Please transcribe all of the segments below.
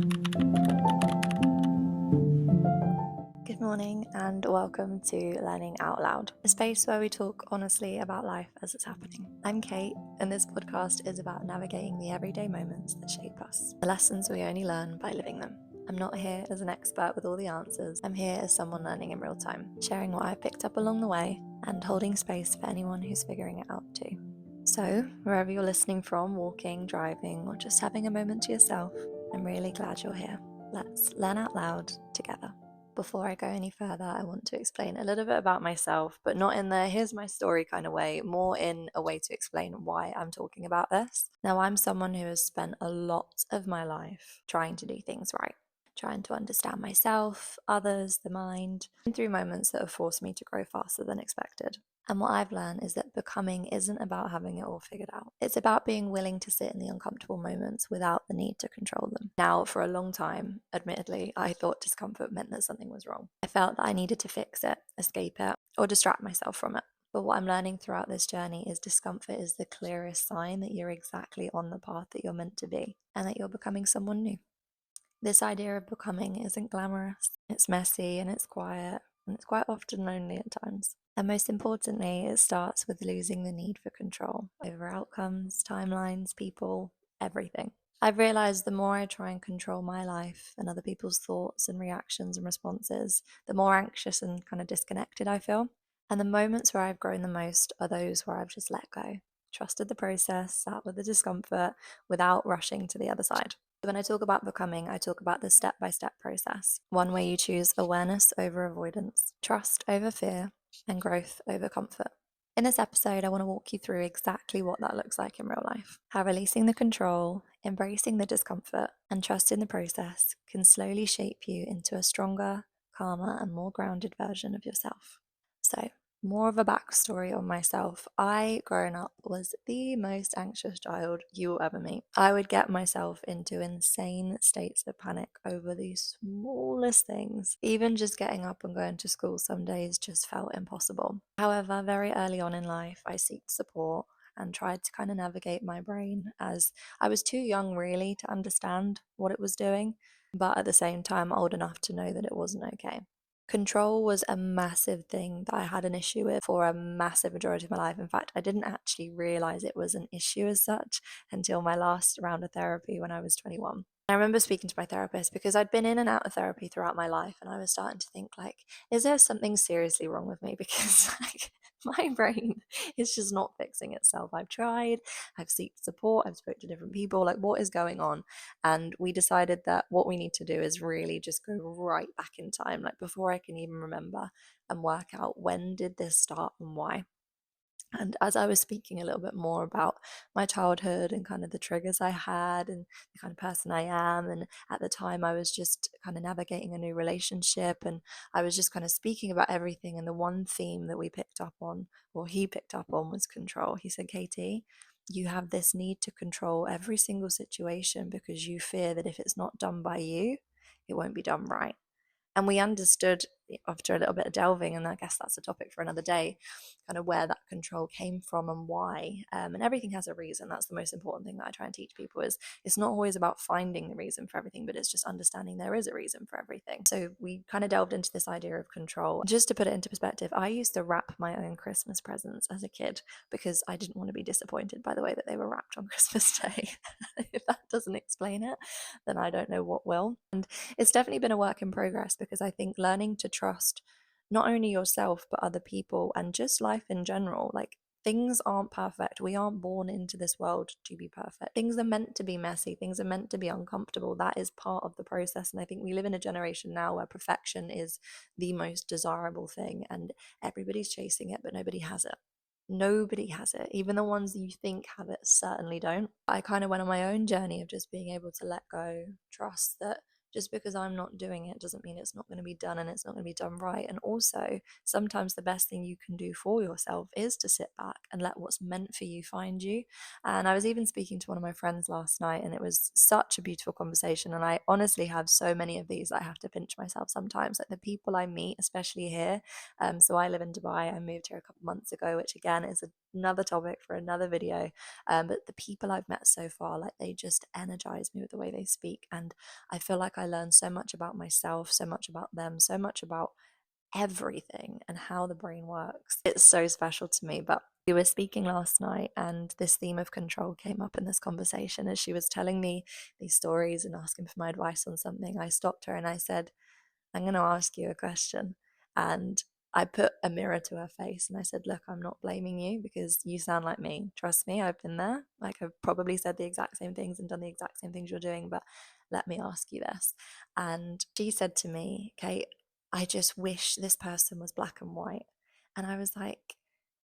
Good morning and welcome to Learning Out Loud, a space where we talk honestly about life as it's happening. I'm Kate, and this podcast is about navigating the everyday moments that shape us, the lessons we only learn by living them. I'm not here as an expert with all the answers. I'm here as someone learning in real time, sharing what I've picked up along the way and holding space for anyone who's figuring it out too. So, wherever you're listening from, walking, driving, or just having a moment to yourself, I'm really glad you're here. Let's learn out loud together. Before I go any further, I want to explain a little bit about myself, but not in the here's my story kind of way, more in a way to explain why I'm talking about this. Now, I'm someone who has spent a lot of my life trying to do things right, trying to understand myself, others, the mind, and through moments that have forced me to grow faster than expected. And what I've learned is that becoming isn't about having it all figured out. It's about being willing to sit in the uncomfortable moments without the need to control them. Now, for a long time, admittedly, I thought discomfort meant that something was wrong. I felt that I needed to fix it, escape it, or distract myself from it. But what I'm learning throughout this journey is discomfort is the clearest sign that you're exactly on the path that you're meant to be and that you're becoming someone new. This idea of becoming isn't glamorous. It's messy and it's quiet and it's quite often lonely at times. And most importantly, it starts with losing the need for control over outcomes, timelines, people, everything. I've realized the more I try and control my life and other people's thoughts and reactions and responses, the more anxious and kind of disconnected I feel. And the moments where I've grown the most are those where I've just let go, trusted the process, sat with the discomfort without rushing to the other side. When I talk about becoming, I talk about the step-by-step process, one where you choose awareness over avoidance, trust over fear, and growth over comfort. In this episode, I want to walk you through exactly what that looks like in real life, how releasing the control, embracing the discomfort, and trusting the process can slowly shape you into a stronger, calmer, and more grounded version of yourself. So, more of a backstory on myself. I, growing up, was the most anxious child you will ever meet. I would get myself into insane states of panic over the smallest things. Even just getting up and going to school some days just felt impossible. However, very early on in life, I sought support and tried to kind of navigate my brain as I was too young really to understand what it was doing, but at the same time old enough to know that it wasn't okay. Control was a massive thing that I had an issue with for a massive majority of my life. In fact, I didn't actually realize it was an issue as such until my last round of therapy when I was 21. I remember speaking to my therapist because I'd been in and out of therapy throughout my life, and I was starting to think like, is there something seriously wrong with me? Because like my brain is just not fixing itself. I've tried, I've sought support, I've spoken to different people, like what is going on? And we decided that what we need to do is really just go right back in time, like before I can even remember, and work out when did this start and why. And as I was speaking a little bit more about my childhood and kind of the triggers I had and the kind of person I am, and at the time I was just kind of navigating a new relationship and I was just kind of speaking about everything. And the one theme that we picked up on, or he picked up on, was control. He said, Katie, you have this need to control every single situation because you fear that if it's not done by you, it won't be done right. And we understood after a little bit of delving, and I guess that's a topic for another day, kind of where that control came from and why. And everything has a reason. That's the most important thing that I try and teach people is it's not always about finding the reason for everything, but it's just understanding there is a reason for everything. So we kind of delved into this idea of control. Just to put it into perspective, I used to wrap my own Christmas presents as a kid because I didn't want to be disappointed by the way that they were wrapped on Christmas Day. If that doesn't explain it, then I don't know what will. And it's definitely been a work in progress because I think learning to trust not only yourself but other people and just life in general, like things aren't perfect. We aren't born into this world to be perfect. Things are meant to be messy. Things are meant to be uncomfortable. That is part of the process. And I think we live in a generation now where perfection is the most desirable thing and everybody's chasing it, but nobody has it. Nobody has it. Even the ones that you think have it certainly don't. I kind of went on my own journey of just being able to let go, trust that just because I'm not doing it doesn't mean it's not going to be done and it's not going to be done right. And also, sometimes the best thing you can do for yourself is to sit back and let what's meant for you find you. And I was even speaking to one of my friends last night, and it was such a beautiful conversation. And I honestly have so many of these that I have to pinch myself sometimes. Like the people I meet, especially here. So I live in Dubai. I moved here a couple months ago, which again is a another topic for another video. But the people I've met so far, like, they just energize me with the way they speak. And I feel like I learn so much about myself, so much about them, so much about everything and how the brain works. It's so special to me. But we were speaking last night, and this theme of control came up in this conversation as she was telling me these stories and asking for my advice on something. I stopped her and I said, I'm going to ask you a question. And I put a mirror to her face and I said, look, I'm not blaming you because you sound like me. Trust me, I've been there. Like, I've probably said the exact same things and done the exact same things you're doing, but let me ask you this. And she said to me, Kate, I just wish this person was black and white. And I was like,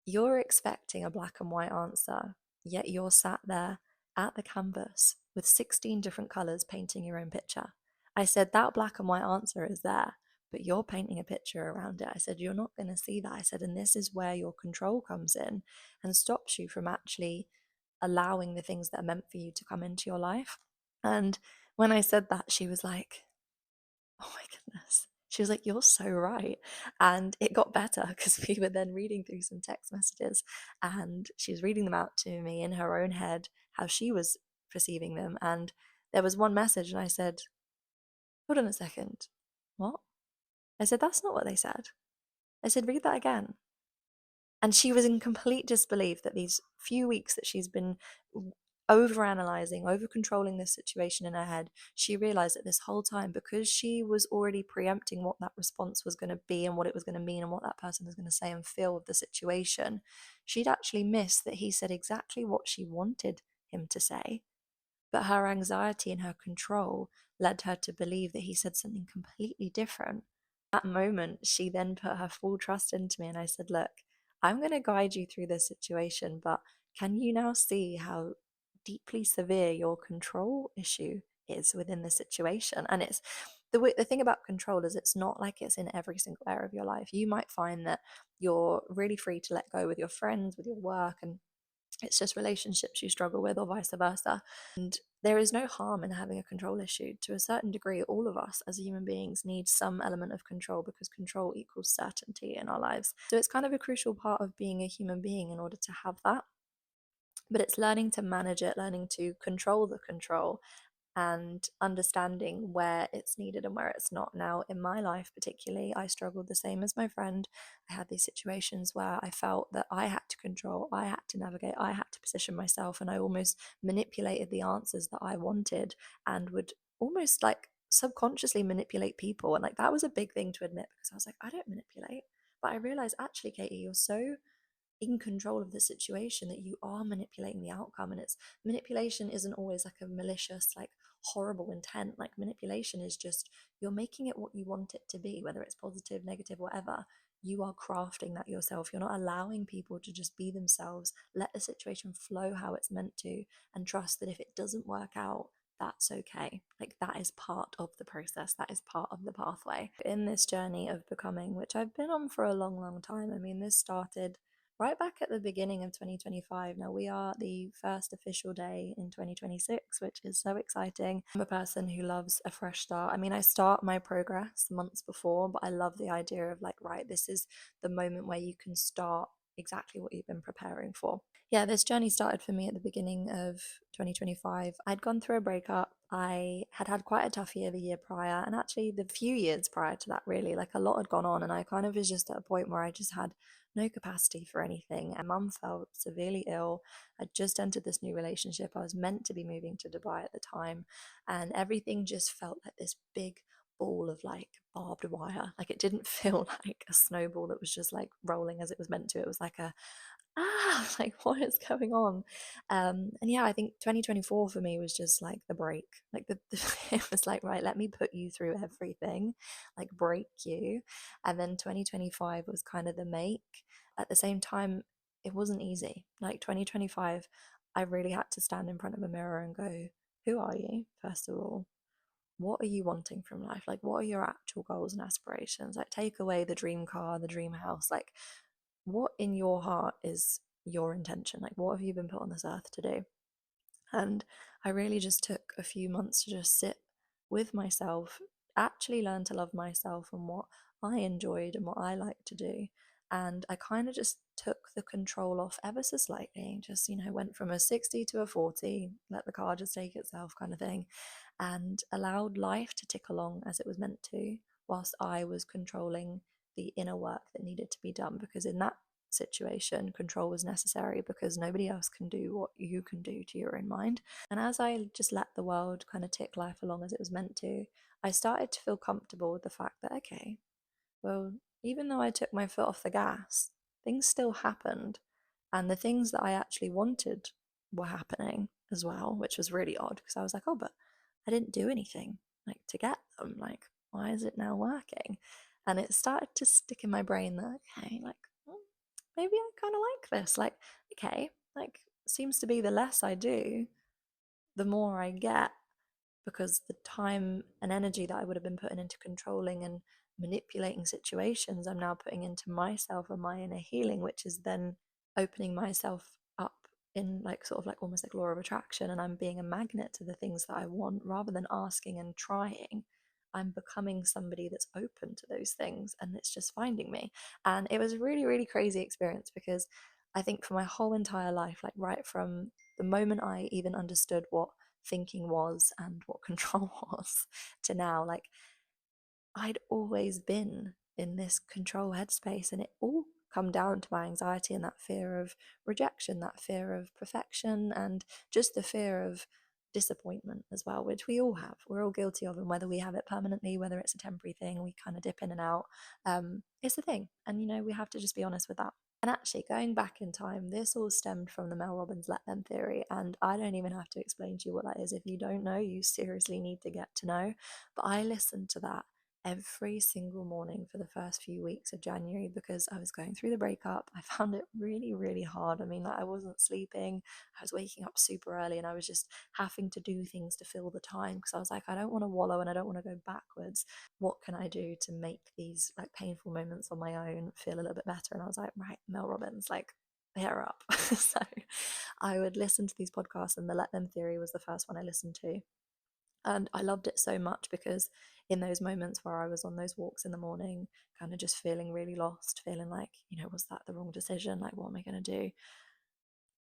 you're expecting a black and white answer, yet you're sat there at the canvas with 16 different colors painting your own picture. I said, that black and white answer is there, but you're painting a picture around it. I said, you're not going to see that. I said, and this is where your control comes in and stops you from actually allowing the things that are meant for you to come into your life. And when I said that, she was like, oh my goodness. She was like, you're so right. And it got better because we were then reading through some text messages and she was reading them out to me in her own head, how she was perceiving them. And there was one message and I said, hold on a second. What? I said, that's not what they said. I said, read that again. And she was in complete disbelief that these few weeks that she's been over-analyzing, over-controlling this situation in her head, she realized that this whole time, because she was already preempting what that response was going to be and what it was going to mean and what that person was going to say and feel with the situation, she'd actually missed that he said exactly what she wanted him to say. But her anxiety and her control led her to believe that he said something completely different. At that moment, she then put her full trust into me and I said, look, I'm going to guide you through this situation, but can you now see how deeply severe your control issue is within the situation? And it's the thing about control is it's not like it's in every single area of your life. You might find that you're really free to let go with your friends, with your work, and it's just relationships you struggle with, or vice versa. And there is no harm in having a control issue. To a certain degree, all of us as human beings need some element of control because control equals certainty in our lives. So it's kind of a crucial part of being a human being in order to have that. But it's learning to manage it, learning to control the control, and understanding where it's needed and where it's not. Now, in my life particularly, I struggled the same as my friend. I had these situations where I felt that I had to control, I had to navigate, I had to position myself, and I almost manipulated the answers that I wanted and would almost like subconsciously manipulate people. And like, that was a big thing to admit because I was like, I don't manipulate. But I realized, actually, Katie, you're so in control of the situation that you are manipulating the outcome. And it's manipulation isn't always like a malicious, like horrible intent. Like, manipulation is just you're making it what you want it to be, whether it's positive, negative, whatever. You are crafting that yourself. You're not allowing people to just be themselves. Let the situation flow how it's meant to, and trust that if it doesn't work out, that's okay. Like, that is part of the process, that is part of the pathway in this journey of becoming, which I've been on for a long, long time. I mean, this started right back at the beginning of 2025. Now we are the first official day in 2026, which is so exciting. I'm a person who loves a fresh start. I mean, I start my progress months before, but I love the idea of like, right, this is the moment where you can start exactly what you've been preparing for. Yeah, this journey started for me at the beginning of 2025. I'd gone through a breakup. I had had quite a tough year the year prior, and actually the few years prior to that, really. Like, a lot had gone on, and I kind of was just at a point where I just had no capacity for anything. And mum felt severely ill. I'd just entered this new relationship. I was meant to be moving to Dubai at the time, and everything just felt like this big ball of like barbed wire. Like, it didn't feel like a snowball that was just like rolling as it was meant to. It was like a like, what is going on? And yeah, I think 2024 for me was just like the break. Like, it was like, right, let me put you through everything, like break you. And then 2025 was kind of the make. At the same time, it wasn't easy. Like, 2025, I really had to stand in front of a mirror and go, who are you, first of all? What are you wanting from life? Like, what are your actual goals and aspirations? Like, take away the dream car, the dream house. Like, what in your heart is your intention? Like, what have you been put on this earth to do? And I really just took a few months to just sit with myself, actually learn to love myself and what I enjoyed and what I like to do. And I kind of just took the control off ever so slightly, just, went from a 60 to a 40, let the car just take itself kind of thing, and allowed life to tick along as it was meant to, whilst I was controlling the inner work that needed to be done. Because in that situation, control was necessary because nobody else can do what you can do to your own mind. And as I just let the world kind of tick life along as it was meant to, I started to feel comfortable with the fact that, okay, well, even though I took my foot off the gas, things still happened. And the things that I actually wanted were happening as well, which was really odd because I was like, oh, but I didn't do anything like to get them. Like, why is it now working? And it started to stick in my brain that, okay, like, maybe I kind of like this. Like, okay, like, seems to be the less I do, the more I get, because the time and energy that I would have been putting into controlling and manipulating situations, I'm now putting into myself and my inner healing, which is then opening myself up in like sort of like almost like law of attraction. And I'm being a magnet to the things that I want rather than asking and trying. I'm becoming somebody that's open to those things and it's just finding me. And it was a really, really crazy experience because I think for my whole entire life, like right from the moment I even understood what thinking was and what control was to now, like I'd always been in this control headspace, and it all come down to my anxiety and that fear of rejection, that fear of perfection, and just the fear of disappointment as well, which we all have. We're all guilty of, and whether we have it permanently, whether it's a temporary thing, we kind of dip in and out. It's a thing, and we have to just be honest with that. And actually, going back in time, this all stemmed from the Mel Robbins Let Them theory, and I don't even have to explain to you what that is. If you don't know, you seriously need to get to know. But I listened to that every single morning for the first few weeks of January because I was going through the breakup. I found it really, really hard. I mean, like, I wasn't sleeping, I was waking up super early, and I was just having to do things to fill the time because I was like, I don't want to wallow and I don't want to go backwards. What can I do to make these like painful moments on my own feel a little bit better? And I was like, right, Mel Robbins, like, hit her up. So I would listen to these podcasts, and the Let Them theory was the first one I listened to. And I loved it so much because in those moments where I was on those walks in the morning, kind of just feeling really lost, feeling like, was that the wrong decision? Like, what am I going to do?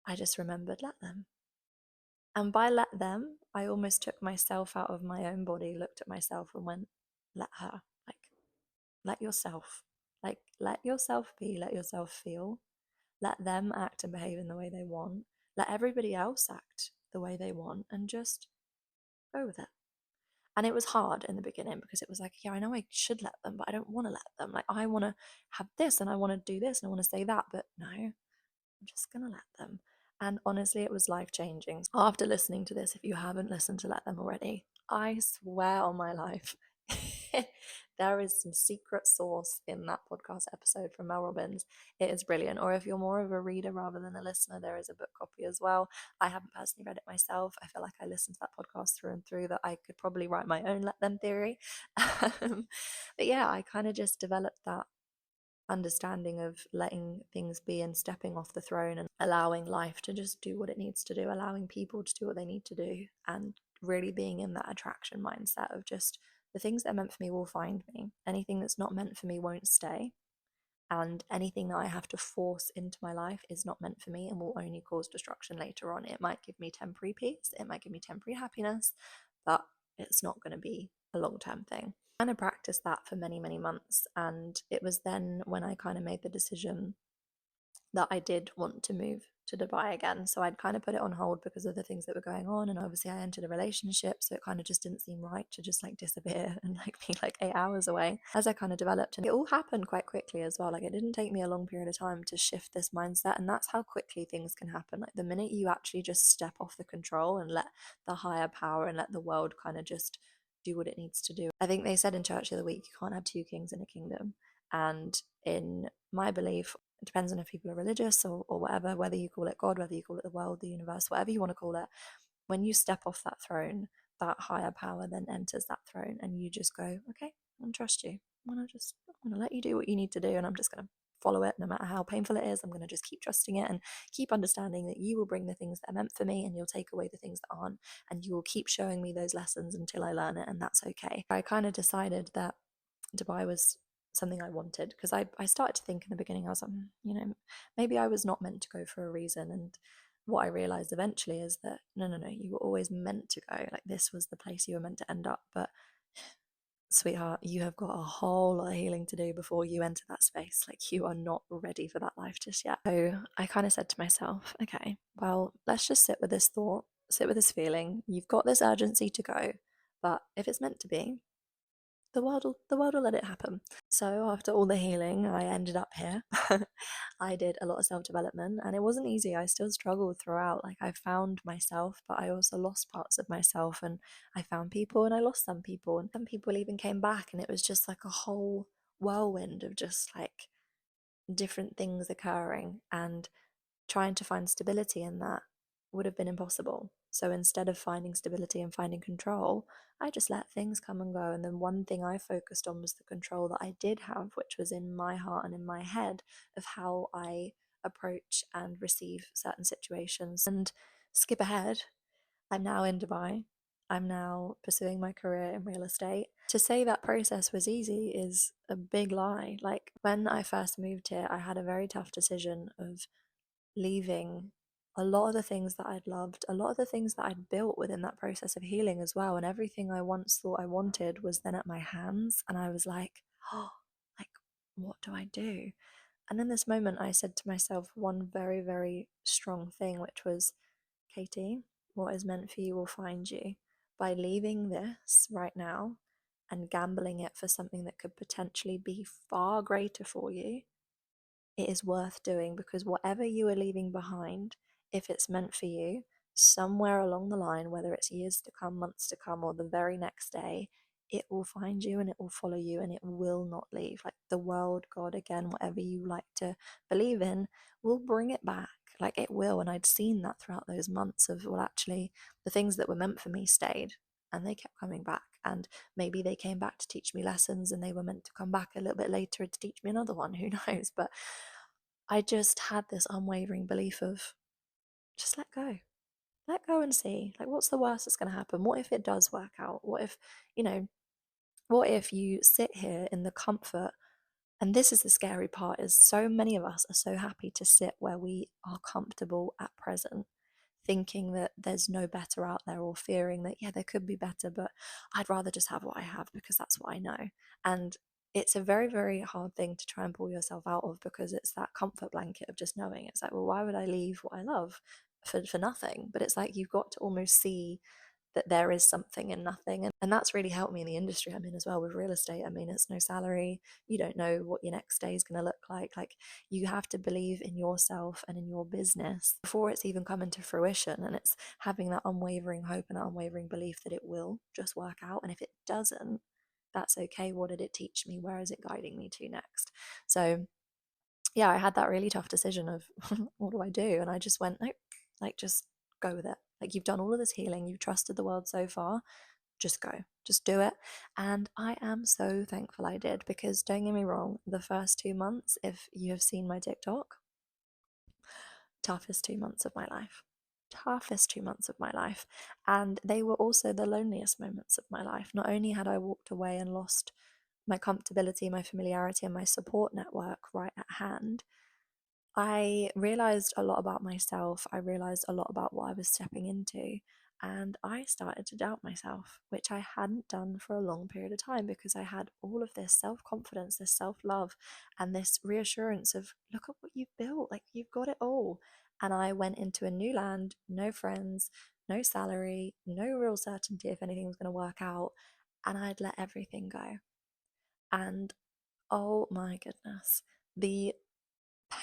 I just remembered, let them. And by let them, I almost took myself out of my own body, looked at myself and went, let her. Like, let yourself. Like, let yourself be, let yourself feel. Let them act and behave in the way they want. Let everybody else act the way they want, and just go with it. And it was hard in the beginning because it was like, yeah, I know I should let them, but I don't want to let them. Like, I want to have this and I want to do this and I want to say that, but no, I'm just going to let them. And honestly, it was life changing. After listening to this, if you haven't listened to Let Them already, I swear on my life, there is some secret sauce in that podcast episode from Mel Robbins. It is brilliant. Or if you're more of a reader rather than a listener, there is a book copy as well. I haven't personally read it myself. I feel like I listened to that podcast through and through, that I could probably write my own Let Them theory. But yeah, I kind of just developed that understanding of letting things be and stepping off the throne and allowing life to just do what it needs to do, allowing people to do what they need to do, and really being in that attraction mindset of just the things that are meant for me will find me. Anything that's not meant for me won't stay. And anything that I have to force into my life is not meant for me and will only cause destruction later on. It might give me temporary peace, it might give me temporary happiness, but it's not going to be a long-term thing. I kind of practiced that for many, many months. And it was then when I kind of made the decision that I did want to move to Dubai again. So I'd kind of put it on hold because of the things that were going on. And obviously I entered a relationship, so it kind of just didn't seem right to just like disappear and like be like 8 hours away as I kind of developed. And it all happened quite quickly as well. Like, it didn't take me a long period of time to shift this mindset. And that's how quickly things can happen. Like, the minute you actually just step off the control and let the higher power and let the world kind of just do what it needs to do. I think they said in church the other week, you can't have two kings in a kingdom. And in my belief, it depends on if people are religious or whatever, whether you call it God, whether you call it the world, the universe, whatever you want to call it. When you step off that throne, that higher power then enters that throne, and you just go, okay, I'm going to trust you. I'm going to let you do what you need to do, and I'm just going to follow it no matter how painful it is. I'm going to just keep trusting it and keep understanding that you will bring the things that are meant for me, and you'll take away the things that aren't, and you will keep showing me those lessons until I learn it, and that's okay. I kind of decided that Dubai was something I wanted, because I started to think in the beginning, I was like, maybe I was not meant to go for a reason. And what I realized eventually is that no, you were always meant to go. Like, this was the place you were meant to end up. But sweetheart, you have got a whole lot of healing to do before you enter that space. Like, you are not ready for that life just yet. So I kind of said to myself, okay, well, let's just sit with this thought, sit with this feeling. You've got this urgency to go, but if it's meant to be, the world will let it happen. So after all the healing, I ended up here. I did a lot of self-development, and it wasn't easy. I still struggled throughout. Like, I found myself, but I also lost parts of myself, and I found people and I lost some people, and some people even came back, and it was just like a whole whirlwind of just like different things occurring, and trying to find stability in that would have been impossible. So instead of finding stability and finding control, I just let things come and go. And then one thing I focused on was the control that I did have, which was in my heart and in my head, of how I approach and receive certain situations. And skip ahead, I'm now in Dubai. I'm now pursuing my career in real estate. To say that process was easy is a big lie. Like, when I first moved here, I had a very tough decision of leaving a lot of the things that I'd loved, a lot of the things that I'd built within that process of healing as well. And everything I once thought I wanted was then at my hands. And I was like, oh, like, what do I do? And in this moment, I said to myself one very, very strong thing, which was, Katie, what is meant for you will find you. By leaving this right now and gambling it for something that could potentially be far greater for you, it is worth doing, because whatever you are leaving behind, if it's meant for you, somewhere along the line, whether it's years to come, months to come, or the very next day, it will find you and it will follow you and it will not leave. Like, the world, God, again, whatever you like to believe in, will bring it back. Like, it will. And I'd seen that throughout those months of, well, actually, the things that were meant for me stayed and they kept coming back. And maybe they came back to teach me lessons and they were meant to come back a little bit later to teach me another one, who knows. But I just had this unwavering belief of, just let go and see. Like, what's the worst that's going to happen? What if it does work out? What if, you know, what if you sit here in the comfort? And this is the scary part, is so many of us are so happy to sit where we are comfortable at present, thinking that there's no better out there, or fearing that, yeah, there could be better, but I'd rather just have what I have because that's what I know. And it's a very, very hard thing to try and pull yourself out of, because it's that comfort blanket of just knowing. It's like, well, why would I leave what I love for nothing? But it's like, you've got to almost see that there is something in nothing. And that's really helped me in the industry I'm in as well, with real estate. I mean, it's no salary. You don't know what your next day is going to look like. Like, you have to believe in yourself and in your business before it's even come into fruition. And it's having that unwavering hope and that unwavering belief that it will just work out. And if it doesn't, that's okay. What did it teach me? Where is it guiding me to next? So yeah, I had that really tough decision of what do I do? And I just went, nope, like, just go with it. Like, you've done all of this healing, you've trusted the world so far, just go, just do it. And I am so thankful I did, because don't get me wrong, the first 2 months, if you have seen my TikTok, toughest 2 months of my life. Toughest 2 months of my life. And they were also the loneliest moments of my life. Not only had I walked away and lost my comfortability, my familiarity, and my support network right at hand, I realized a lot about myself. I realized a lot about what I was stepping into. And I started to doubt myself, which I hadn't done for a long period of time, because I had all of this self confidence, this self love, and this reassurance of, look at what you've built. Like, you've got it all. And I went into a new land, no friends, no salary, no real certainty if anything was going to work out. And I'd let everything go. And oh my goodness, the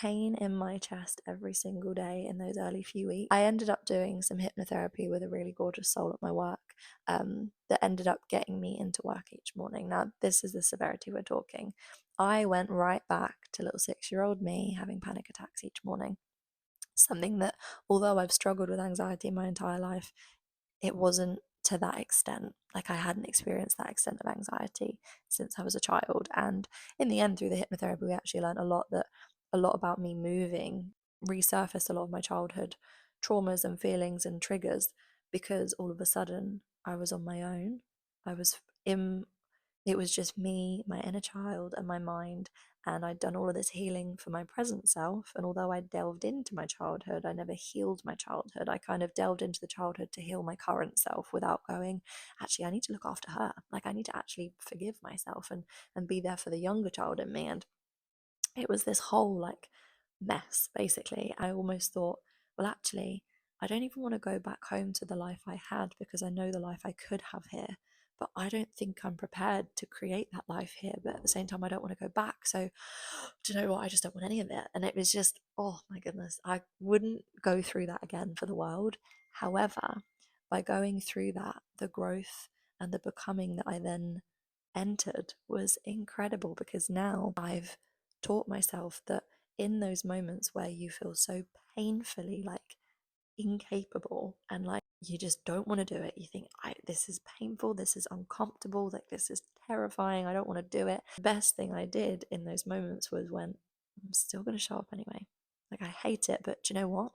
pain in my chest every single day in those early few weeks. I ended up doing some hypnotherapy with a really gorgeous soul at my work, that ended up getting me into work each morning. Now, this is the severity we're talking. I went right back to little 6-year-old me having panic attacks each morning. Something that, although I've struggled with anxiety my entire life, it wasn't to that extent. Like, I hadn't experienced that extent of anxiety since I was a child. And in the end, through the hypnotherapy, we actually learned a lot about me moving resurfaced a lot of my childhood traumas and feelings and triggers, because all of a sudden I was on my own. I was in It was just me, my inner child, and my mind. And I'd done all of this healing for my present self. And although I delved into my childhood, I never healed my childhood. I kind of delved into the childhood to heal my current self without going, actually, I need to look after her. Like, I need to actually forgive myself and be there for the younger child in me. And it was this whole like mess, basically. I almost thought, well, actually, I don't even want to go back home to the life I had because I know the life I could have here. But I don't think I'm prepared to create that life here. But at the same time, I don't want to go back. So, do you know what? I just don't want any of it. And it was just, oh my goodness, I wouldn't go through that again for the world. However, by going through that, the growth and the becoming that I then entered was incredible because now I've taught myself that in those moments where you feel so painfully like incapable and like you just don't want to do it, you think, this is painful, this is uncomfortable, like this is terrifying, I don't want to do it. The best thing I did in those moments was when I'm still going to show up anyway. Like, I hate it, but do you know what?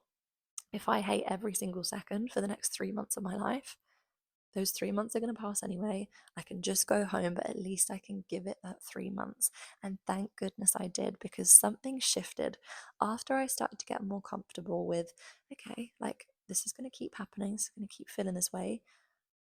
If I hate every single second for the next 3 months of my life, those 3 months are going to pass anyway. I can just go home, but at least I can give it that 3 months. And thank goodness I did, because something shifted after I started to get more comfortable with, okay, like this is going to keep happening, it's going to keep feeling this way.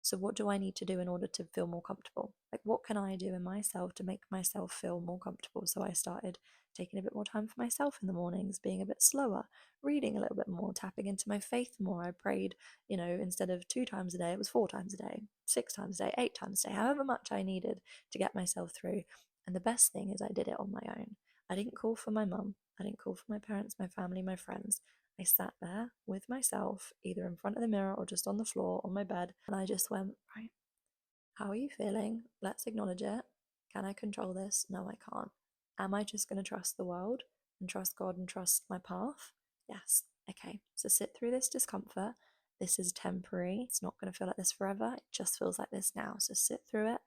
So, what do I need to do in order to feel more comfortable? Like, what can I do in myself to make myself feel more comfortable? So, I started taking a bit more time for myself in the mornings, being a bit slower, reading a little bit more, tapping into my faith more. I prayed, instead of 2 times a day, it was 4 times a day, 6 times a day, 8 times a day, however much I needed to get myself through. And the best thing is, I did it on my own. I didn't call for my mum, I didn't call for my parents, my family, my friends. I sat there with myself, either in front of the mirror or just on the floor on my bed, and I just went, right, how are you feeling? Let's acknowledge it. Can I control this? No, I can't. Am I just going to trust the world and trust God and trust my path? Yes. Okay. So sit through this discomfort. This is temporary. It's not going to feel like this forever. It just feels like this now. So sit through it.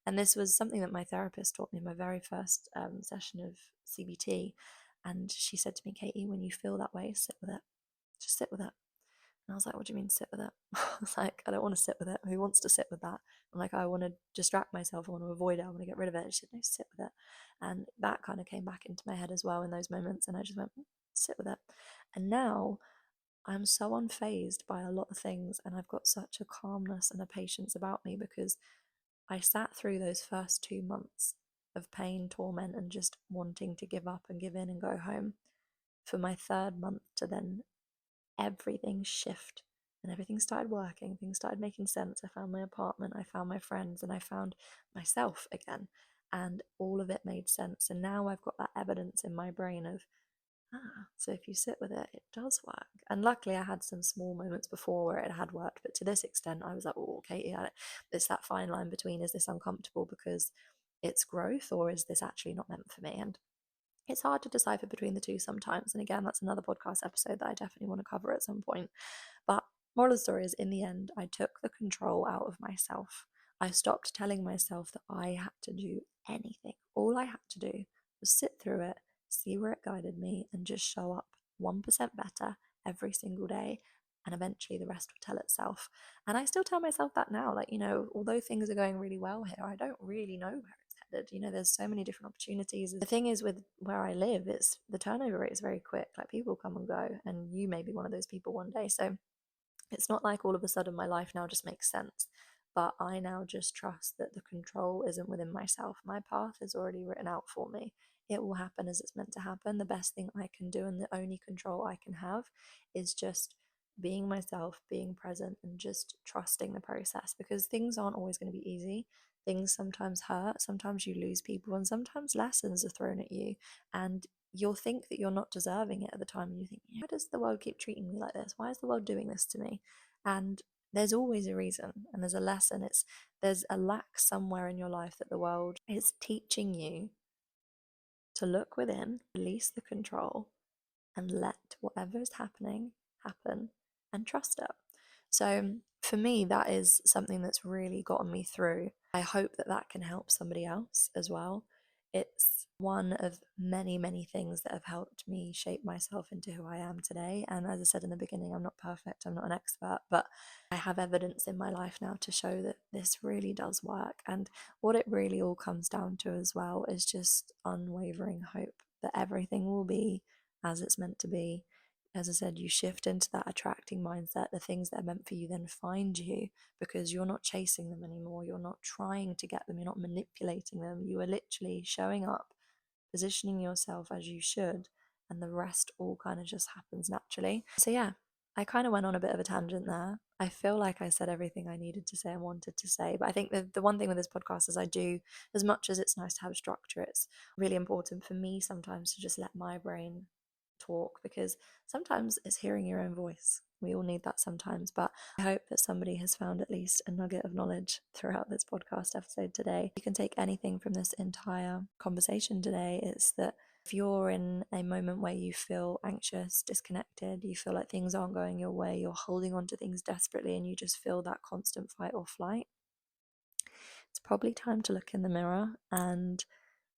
And this was something that my therapist taught me in my very first session of CBT. And she said to me, Katie, when you feel that way, sit with it. Just sit with it. And I was like, what do you mean sit with it? I was like, I don't want to sit with it. Who wants to sit with that? I'm like, I want to distract myself. I want to avoid it. I want to get rid of it. And she said, no, sit with it. And that kind of came back into my head as well in those moments. And I just went, sit with it. And now I'm so unfazed by a lot of things. And I've got such a calmness and a patience about me because I sat through those first 2 months of pain, torment, and just wanting to give up and give in and go home for my third month to then everything shift and everything started working, things started making sense. I found my apartment, I found my friends, and I found myself again, and all of it made sense. And now I've got that evidence in my brain of, so if you sit with it, it does work. And luckily I had some small moments before where it had worked, but to this extent I was like, oh, okay, yeah, it's that fine line between, is this uncomfortable because it's growth, or is this actually not meant for me? And it's hard to decipher between the two sometimes. And again, that's another podcast episode that I definitely want to cover at some point. But moral of the story is, in the end, I took the control out of myself. I stopped telling myself that I had to do anything. All I had to do was sit through it, see where it guided me, and just show up 1% better every single day. And eventually the rest will tell itself. And I still tell myself that now. Like, although things are going really well here, I don't really know where it's headed. There's so many different opportunities. The thing is, with where I live, it's the turnover rate is very quick. Like, people come and go, and you may be one of those people one day. So it's not like all of a sudden my life now just makes sense, but I now just trust that the control isn't within myself. My path is already written out for me. It will happen as it's meant to happen. The best thing I can do, and the only control I can have, is just being myself, being present, and just trusting the process, because things aren't always going to be easy. Things sometimes hurt, sometimes you lose people, and sometimes lessons are thrown at you. And you'll think that you're not deserving it at the time, and you think, why does the world keep treating me like this? Why is the world doing this to me? And there's always a reason, and there's a lesson. There's a lack somewhere in your life that the world is teaching you to look within, release the control, and let whatever is happening happen, and trust it. So for me, that is something that's really gotten me through. I hope that that can help somebody else as well. It's one of many, many things that have helped me shape myself into who I am today. And as I said in the beginning, I'm not perfect, I'm not an expert, but I have evidence in my life now to show that this really does work. And what it really all comes down to as well is just unwavering hope that everything will be as it's meant to be. As I said, you shift into that attracting mindset. The things that are meant for you then find you, because you're not chasing them anymore. You're not trying to get them. You're not manipulating them. You are literally showing up, positioning yourself as you should, and the rest all kind of just happens naturally. So, yeah, I kind of went on a bit of a tangent there. I feel like I said everything I needed to say and wanted to say. But I think the one thing with this podcast is I do, as much as it's nice to have structure, it's really important for me sometimes to just let my brain talk, because sometimes it's hearing your own voice. We all need that sometimes, but I hope that somebody has found at least a nugget of knowledge throughout this podcast episode today. You can take anything from this entire conversation today. It's that if you're in a moment where you feel anxious, disconnected, you feel like things aren't going your way, you're holding on to things desperately, and you just feel that constant fight or flight, it's probably time to look in the mirror and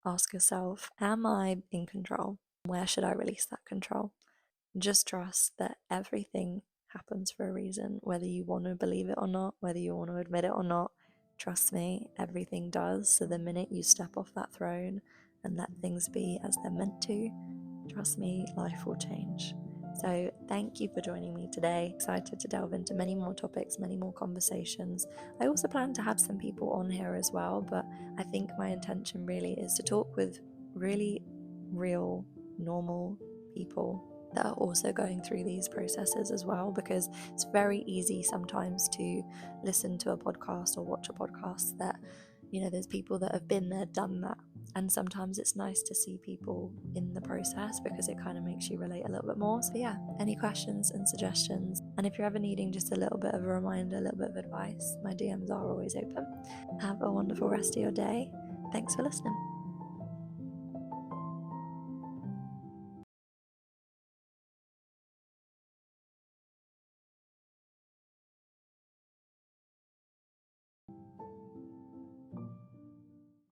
ask yourself, am I in control? Where should I release that control? Just trust that everything happens for a reason, whether you want to believe it or not, whether you want to admit it or not. Trust me, everything does. So the minute you step off that throne and let things be as they're meant to, trust me, life will change. So thank you for joining me today. Excited to delve into many more topics, many more conversations. I also plan to have some people on here as well, but I think my intention really is to talk with really real, normal people that are also going through these processes as well, because it's very easy sometimes to listen to a podcast or watch a podcast that, there's people that have been there, done that. And sometimes it's nice to see people in the process because it kind of makes you relate a little bit more. So yeah, any questions and suggestions, and if you're ever needing just a little bit of a reminder, a little bit of advice, my DMs are always open. Have a wonderful rest of your day. Thanks for listening.